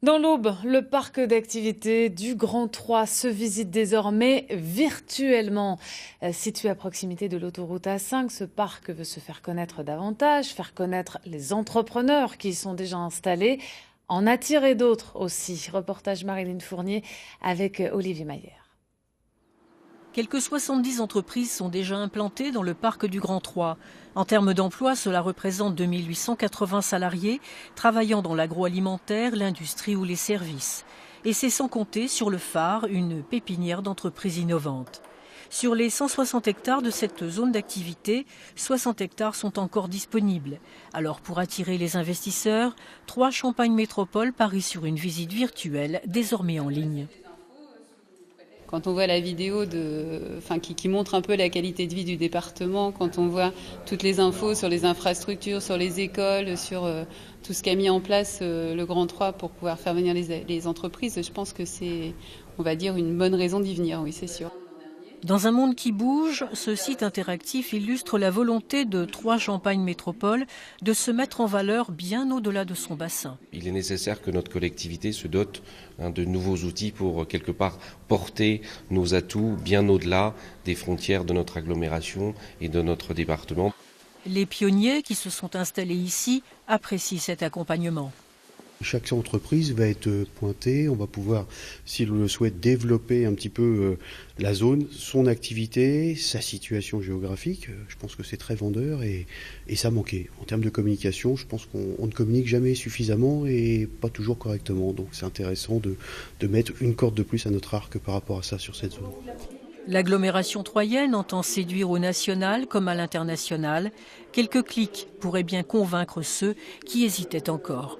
Dans l'Aube, le parc d'activités du Grand Troie se visite désormais virtuellement. Situé à proximité de l'autoroute A5, ce parc veut se faire connaître davantage, faire connaître les entrepreneurs qui y sont déjà installés, en attirer d'autres aussi. Reportage Marilyn Fournier avec Olivier Maillère. Quelques 70 entreprises sont déjà implantées dans le parc du Grand Troie. En termes d'emploi, cela représente 2880 salariés travaillant dans l'agroalimentaire, l'industrie ou les services. Et c'est sans compter sur le phare, une pépinière d'entreprises innovantes. Sur les 160 hectares de cette zone d'activité, 60 hectares sont encore disponibles. Alors pour attirer les investisseurs, 3 Champagne Métropole parient sur une visite virtuelle désormais en ligne. Quand on voit la vidéo qui montre un peu la qualité de vie du département, quand on voit toutes les infos sur les infrastructures, sur les écoles, sur tout ce qu'a mis en place le Grand Troie pour pouvoir faire venir les entreprises, je pense que c'est, on va dire, une bonne raison d'y venir, oui, c'est sûr. Dans un monde qui bouge, ce site interactif illustre la volonté de 3 Champagne Métropole de se mettre en valeur bien au-delà de son bassin. Il est nécessaire que notre collectivité se dote de nouveaux outils pour quelque part porter nos atouts bien au-delà des frontières de notre agglomération et de notre département. Les pionniers qui se sont installés ici apprécient cet accompagnement. Chaque entreprise va être pointée, on va pouvoir, s'il le souhaite, développer un petit peu la zone, son activité, sa situation géographique. Je pense que c'est très vendeur et ça manquait. En termes de communication, je pense qu'on ne communique jamais suffisamment et pas toujours correctement. Donc c'est intéressant de mettre une corde de plus à notre arc par rapport à ça sur cette zone. L'agglomération troyenne entend séduire au national comme à l'international. Quelques clics pourraient bien convaincre ceux qui hésitaient encore.